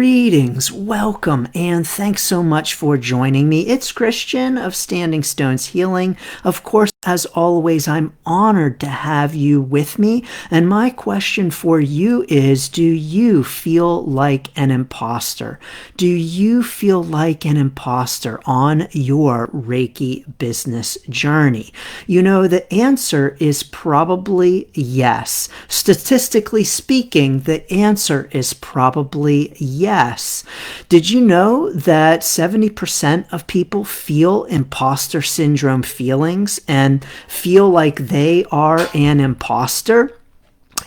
Greetings, welcome, and thanks so much for joining me. It's Christian of Standing Stones Healing. Of course, as always, I'm honored to have you with me. And my question for you is, do you feel like an imposter? Do you feel like an imposter on your Reiki business journey? You know, the answer is probably yes. Statistically speaking, the answer is probably yes. Did you know that 70% of people feel imposter syndrome feelings and feel like they are an imposter?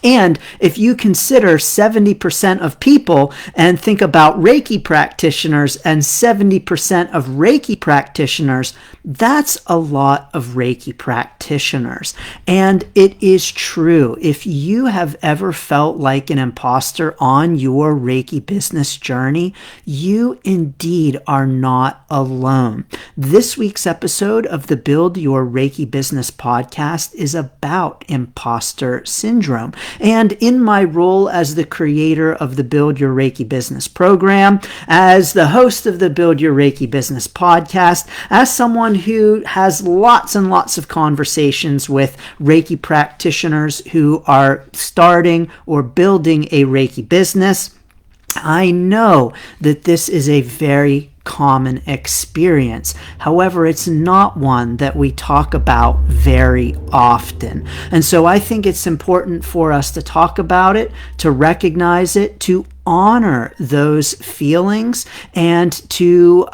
And if you consider 70% of people and think about Reiki practitioners and 70% of Reiki practitioners, that's a lot of Reiki practitioners. And it is true. If you have ever felt like an imposter on your Reiki business journey, you indeed are not alone. This week's episode of the Build Your Reiki Business podcast is about imposter syndrome. And in my role as the creator of the Build Your Reiki Business program, as the host of the Build Your Reiki Business podcast, as someone who has lots and lots of conversations with Reiki practitioners who are starting or building a Reiki business, I know that this is a very common experience. However, it's not one that we talk about very often. And so I think it's important for us to talk about it, to recognize it, to honor those feelings, and to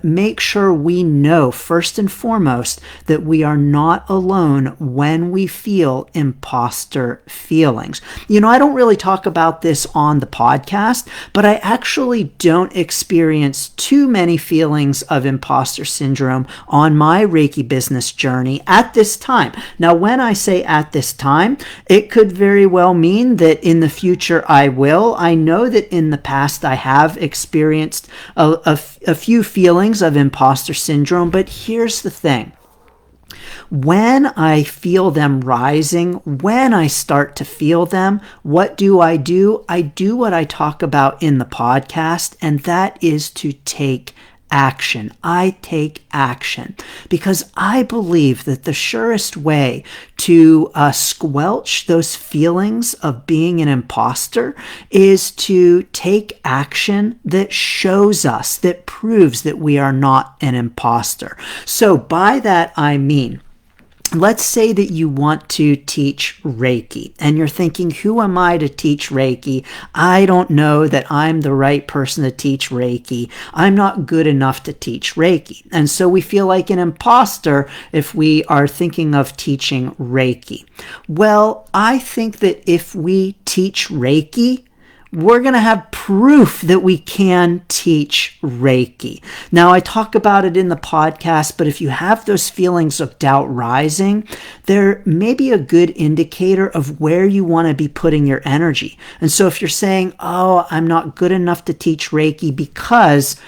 make sure we know first and foremost that we are not alone when we feel imposter feelings. You know, I don't really talk about this on the podcast, but I actually don't experience too many feelings of imposter syndrome on my Reiki business journey at this time. Now, when I say at this time, it could very well mean that in the future I will. I know that in the past I have experienced a few feelings of imposter syndrome, but here's the thing. When I feel them rising, when I start to feel them, what do? I do what I talk about in the podcast, and that is to take action. I take action because I believe that the surest way to squelch those feelings of being an imposter is to take action that shows us, that proves that we are not an imposter. So by that I mean, let's say that you want to teach Reiki and you're thinking, who am I to teach Reiki? I don't know that I'm the right person to teach Reiki. I'm not good enough to teach Reiki. And so we feel like an imposter if we are thinking of teaching Reiki. Well, I think that if we teach Reiki, we're going to have proof that we can teach Reiki. Now, I talk about it in the podcast, but if you have those feelings of doubt rising, there may be a good indicator of where you want to be putting your energy. And so if you're saying, oh, I'm not good enough to teach Reiki because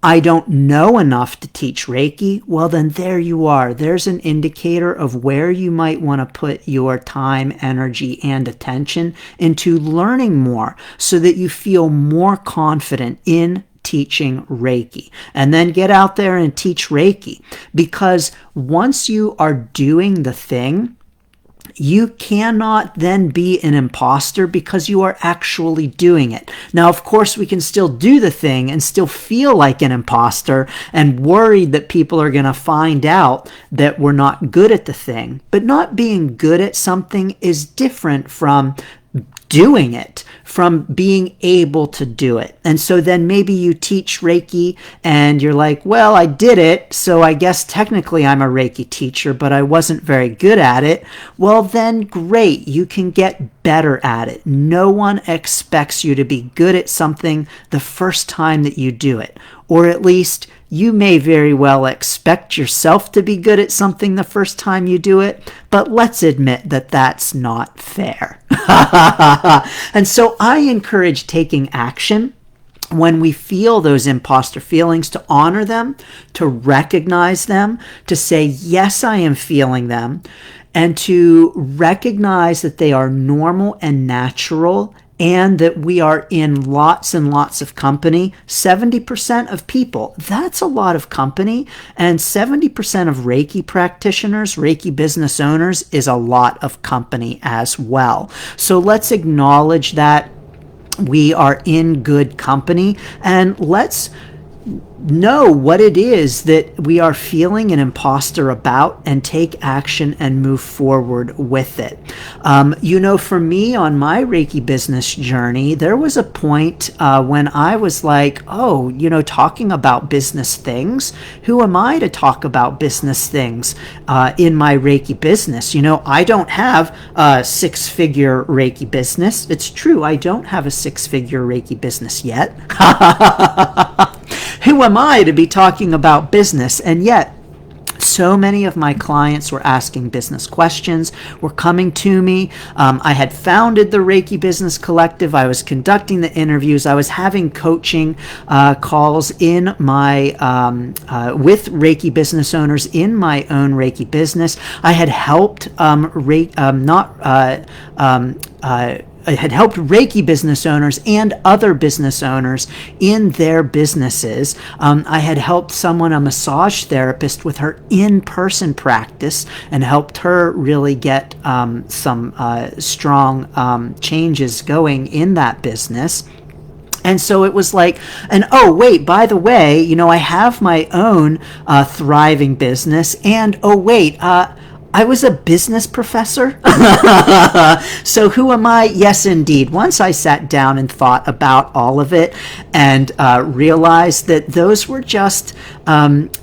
I don't know enough to teach Reiki, well, then there you are. There's an indicator of where you might want to put your time, energy, and attention into learning more so that you feel more confident in teaching Reiki. And then get out there and teach Reiki, because once you are doing the thing, you cannot then be an imposter because you are actually doing it. Now, of course, we can still do the thing and still feel like an imposter and worried that people are going to find out that we're not good at the thing. But not being good at something is different from doing it, from being able to do it. And so then maybe you teach Reiki and you're like, well, I did it, so I guess technically I'm a Reiki teacher, but I wasn't very good at it. Well, then great, you can get better at it. No one expects you to be good at something the first time that you do it, or at least you may very well expect yourself to be good at something the first time you do it, but let's admit that that's not fair. And so I encourage taking action when we feel those imposter feelings, to honor them, to recognize them, to say, yes, I am feeling them, and to recognize that they are normal and natural, and that we are in lots and lots of company. 70% of people, that's a lot of company, and 70% of Reiki practitioners, Reiki business owners, is a lot of company as well. So let's acknowledge that we are in good company, and let's know what it is that we are feeling an imposter about and take action and move forward with it. For me on my Reiki business journey, there was a point when I was like, talking about business things. Who am I to talk about business things in my Reiki business? I don't have a six-figure Reiki business. It's true, I don't have a six-figure Reiki business yet. Who am I to be talking about business? And yet, so many of my clients were asking business questions, were coming to me. I had founded the Reiki Business Collective. I was conducting the interviews. I was having coaching calls in my with Reiki business owners in my own Reiki business. I had helped I had helped Reiki business owners and other business owners in their businesses. I had helped a massage therapist, with her in-person practice, and helped her really get some strong changes going in that business. And so it was like, and oh, wait, by the way, I have my own thriving business, and oh, wait, I was a business professor. So who am I? Yes, indeed. Once I sat down and thought about all of it and realized that those were just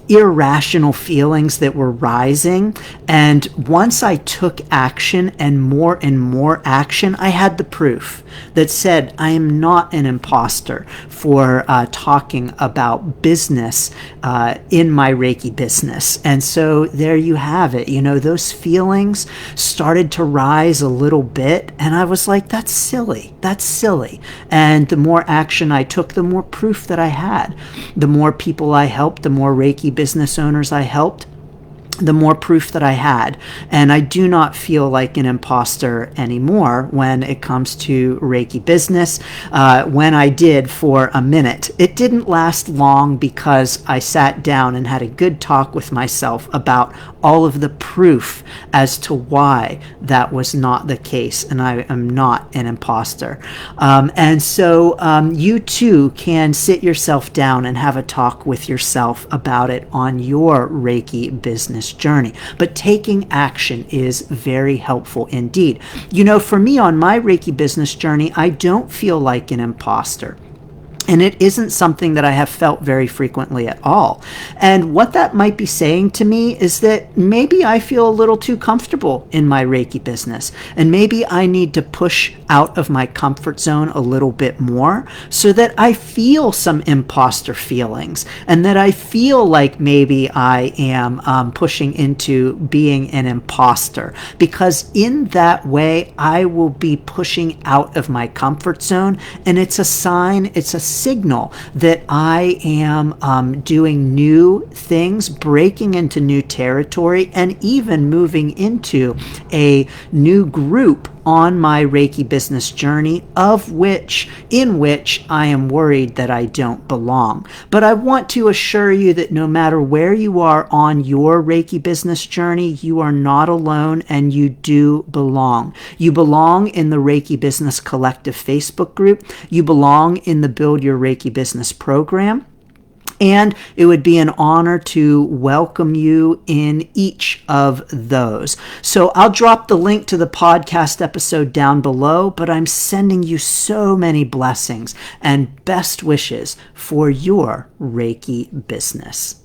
irrational feelings that were rising. And once I took action and more action, I had the proof that said I am not an imposter for talking about business in my Reiki business. And so there you have it. Those feelings started to rise a little bit, and I was like, that's silly. And the more action I took, the more proof that I had. The more people I helped, the more Reiki business owners I helped, the more proof that I had. And I do not feel like an imposter anymore when it comes to Reiki business. When I did for a minute, it didn't last long, because I sat down and had a good talk with myself about all of the proof as to why that was not the case, and I am not an imposter. And so you too can sit yourself down and have a talk with yourself about it on your Reiki business journey. But taking action is very helpful indeed. For me on my Reiki business journey, I don't feel like an imposter. And it isn't something that I have felt very frequently at all. And what that might be saying to me is that maybe I feel a little too comfortable in my Reiki business. And maybe I need to push out of my comfort zone a little bit more, so that I feel some imposter feelings, and that I feel like maybe I am pushing into being an imposter. Because in that way, I will be pushing out of my comfort zone. And it's a sign, it's a signal that I am doing new things, breaking into new territory, and even moving into a new group on my Reiki business journey, in which I am worried that I don't belong. But I want to assure you that no matter where you are on your Reiki business journey, you are not alone, and you do belong. You belong in the Reiki Business Collective Facebook group. You belong in the Build Your Reiki Business program. And it would be an honor to welcome you in each of those. So I'll drop the link to the podcast episode down below, but I'm sending you so many blessings and best wishes for your Reiki business.